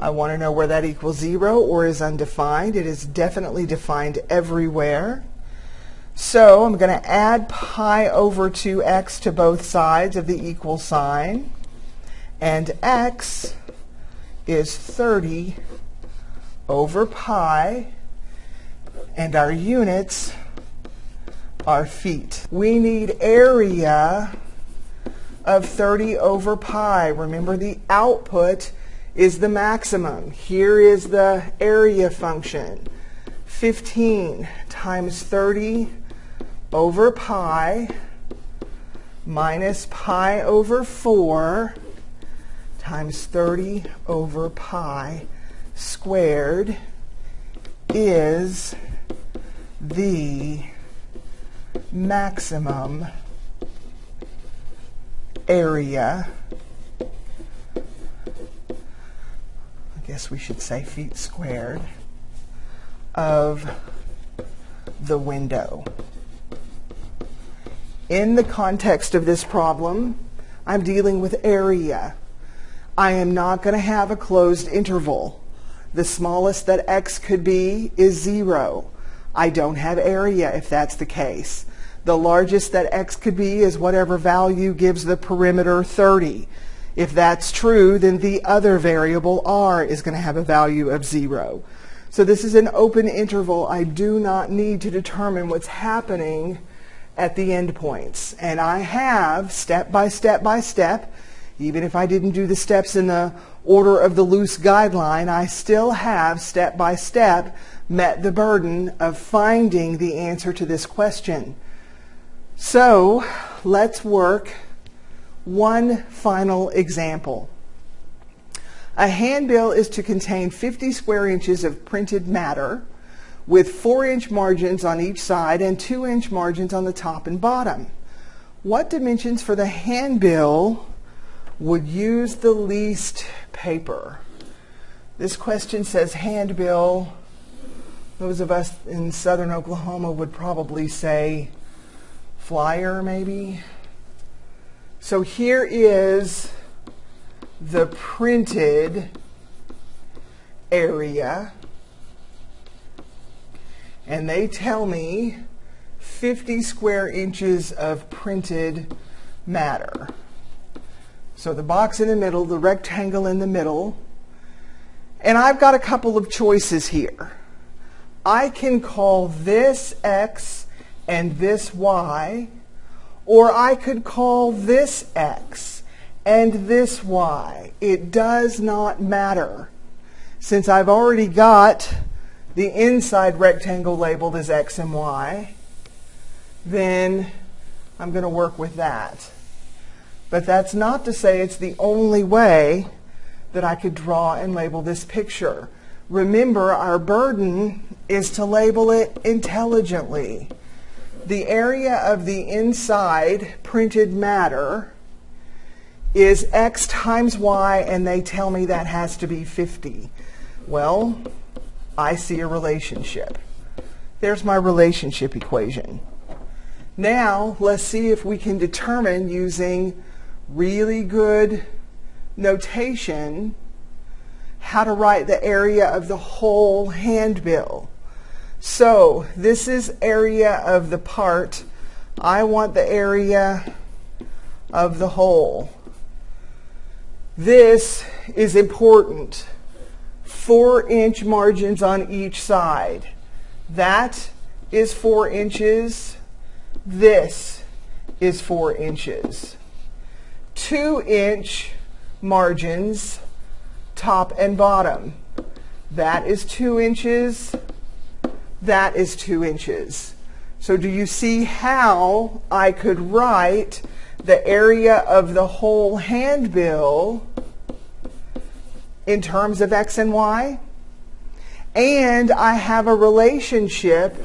I want to know where that equals 0 or is undefined. It is definitely defined everywhere. So I'm going to add pi over 2x to both sides of the equal sign. And x is 30 over pi. And our units are feet. We need area of 30 over pi. Remember, the output is the maximum. Here is the area function. 15 times 30 over pi minus pi over 4 times 30 over pi squared is the maximum area. I guess we should say feet squared of the window. In the context of this problem, I'm dealing with area. I am not going to have a closed interval. The smallest that x could be is 0. I don't have area if that's the case. The largest that x could be is whatever value gives the perimeter 30. If that's true, then the other variable r is going to have a value of 0. So this is an open interval. I do not need to determine what's happening at the endpoints. And I have, step by step by step, even if I didn't do the steps in the order of the loose guideline, I still have, step by step, met the burden of finding the answer to this question. So let's work one final example. A handbill is to contain 50 square inches of printed matter with 4-inch margins on each side and 2-inch margins on the top and bottom. What dimensions for the handbill would use the least paper? This question says handbill. Those of us in southern Oklahoma would probably say flyer, maybe. So here is the printed area, and they tell me 50 square inches of printed matter. So the box in the middle, the rectangle in the middle, and I've got a couple of choices here. I can call this x and this y, or I could call this x and this y. It does not matter. Since I've already got the inside rectangle labeled as x and y, then I'm going to work with that. But that's not to say it's the only way that I could draw and label this picture. Remember, our burden is to label it intelligently. The area of the inside printed matter is x times y, and they tell me that has to be 50. Well, I see a relationship. There's my relationship equation. Now, let's see if we can determine, using really good notation, how to write the area of the whole handbill. So this is area of the part. I want the area of the whole. This is important. 4-inch margins on each side. That is 4 inches. This is 4 inches. 2-inch margins, top and bottom. That is 2 inches. That is 2 inches. So do you see how I could write the area of the whole handbill in terms of x and y? And I have a relationship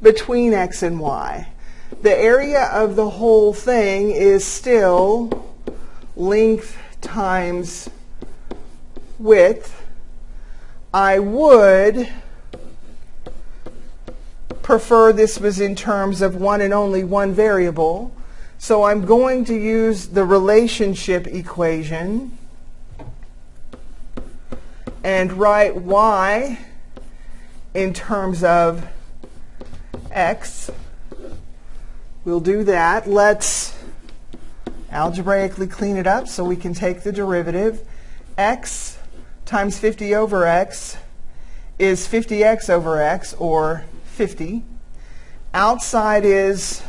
between x and y. The area of the whole thing is still length times width. I would prefer this was in terms of one and only one variable. So I'm going to use the relationship equation. and write y in terms of x. We'll do that. Let's algebraically clean it up so we can take the derivative. X times 50 over x is 50x over x, or 50. Outside is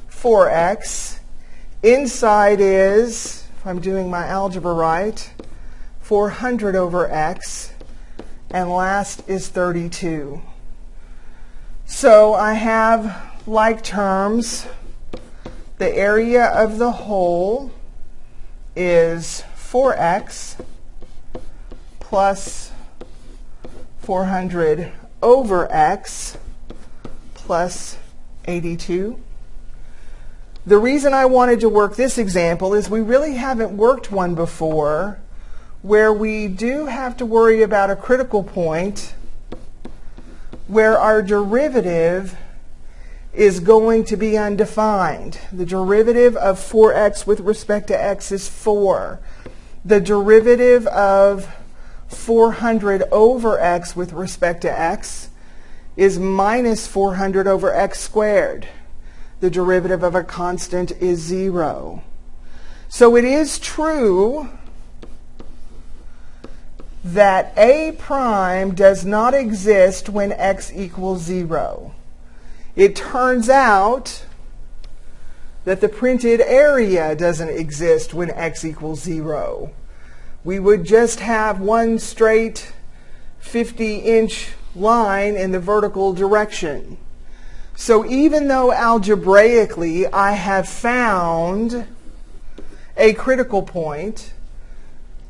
4x. Inside is, if I'm doing my algebra right, 400 over x. And last is 32. So I have like terms. The area of the whole is 4x plus 400 over x plus 82. The reason I wanted to work this example is we really haven't worked one before where we do have to worry about a critical point where our derivative is going to be undefined. The derivative of 4x with respect to x is 4. The derivative of 400 over x with respect to x is minus 400 over x squared. The derivative of a constant is 0. So it is true that a prime does not exist when x equals 0. It turns out that the printed area doesn't exist when x equals 0. We would just have one straight 50-inch line in the vertical direction. So even though algebraically I have found a critical point,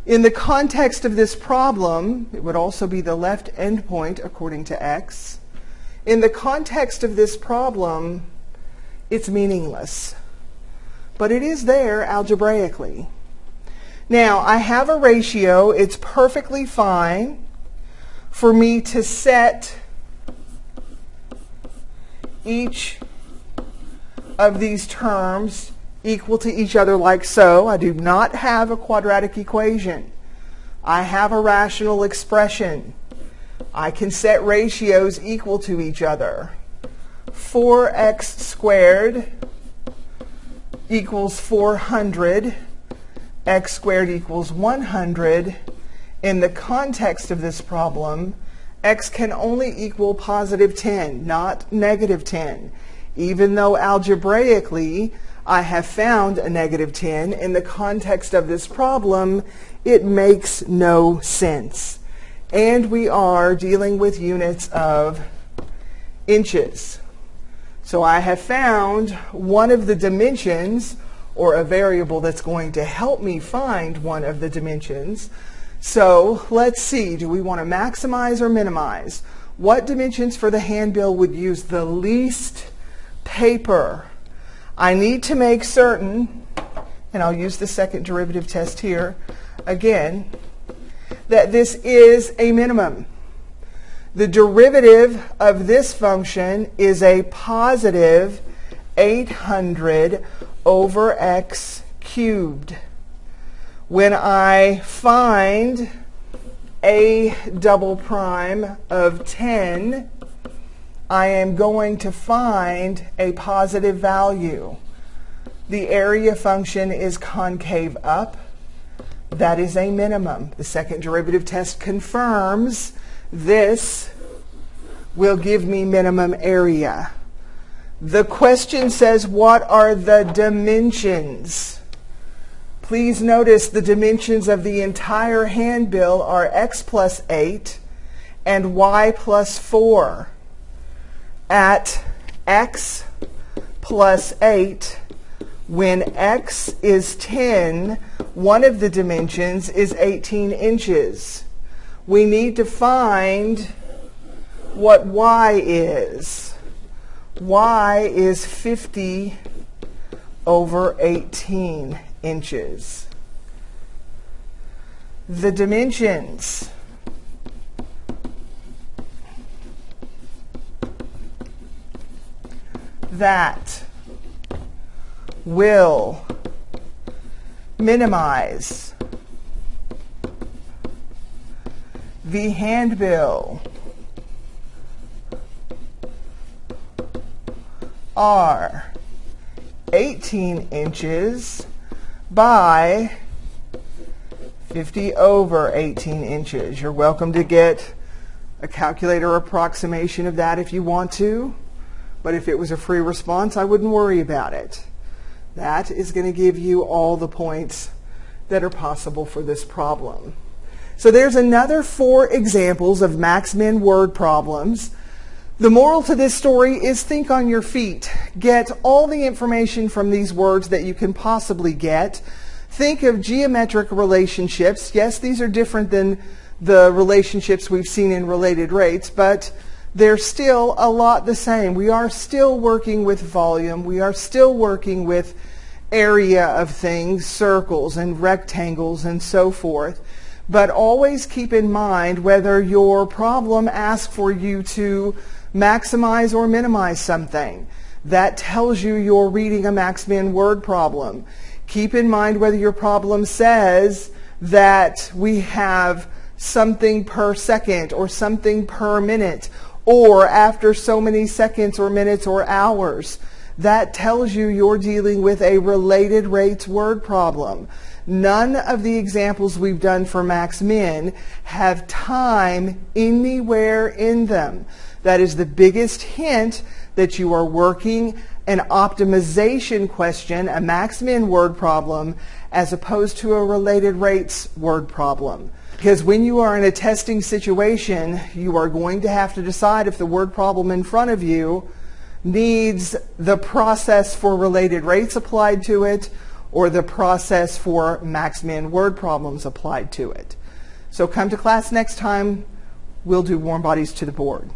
in the context of this problem, it would also be the left endpoint according to x. In the context of this problem, it's meaningless. But it is there algebraically. Now, I have a ratio. It's perfectly fine for me to set each of these terms equal to each other like so. I do not have a quadratic equation. I have a rational expression. I can set ratios equal to each other. 4x squared equals 400. X squared equals 100. In the context of this problem, x can only equal positive 10, not negative 10. Even though algebraically I have found a negative 10, in the context of this problem, it makes no sense. And we are dealing with units of inches. So I have found one of the dimensions, or a variable that's going to help me find one of the dimensions. So let's see, do we want to maximize or minimize? What dimensions for the handbill would use the least paper? I need to make certain, and I'll use the second derivative test here again, that this is a minimum. The derivative of this function is a positive 800 over x cubed. When I find a double prime of 10, I am going to find a positive value. The area function is concave up. That is a minimum. The second derivative test confirms this will give me minimum area. The question says, what are the dimensions? Please notice the dimensions of the entire handbill are x plus 8 and y plus 4. At x plus 8, when x is 10, one of the dimensions is 18 inches. We need to find what y is. Y is 50 over 18 inches. The dimensions. That will minimize The handbill are 18 inches by 50 over 18 inches. You're welcome to get a calculator approximation of that if you want to, but if it was a free response, I wouldn't worry about it. That is going to give you all the points that are possible for this problem. So there's another 4 examples of max-min word problems. The moral to this story is think on your feet. Get all the information from these words that you can possibly get. Think of geometric relationships. Yes, these are different than the relationships we've seen in related rates, but they're still a lot the same. We are still working with volume. We are still working with area of things, circles and rectangles and so forth. But always keep in mind whether your problem asks for you to maximize or minimize something. That tells you you're reading a max-min word problem. Keep in mind whether your problem says that we have something per second or something per minute or after so many seconds or minutes or hours. That tells you you're dealing with a related rates word problem. None of the examples we've done for max-min have time anywhere in them. That is the biggest hint that you are working an optimization question, a max-min word problem, as opposed to a related rates word problem. Because when you are in a testing situation, you are going to have to decide if the word problem in front of you needs the process for related rates applied to it or the process for max-min word problems applied to it. So come to class next time. We'll do warm bodies to the board.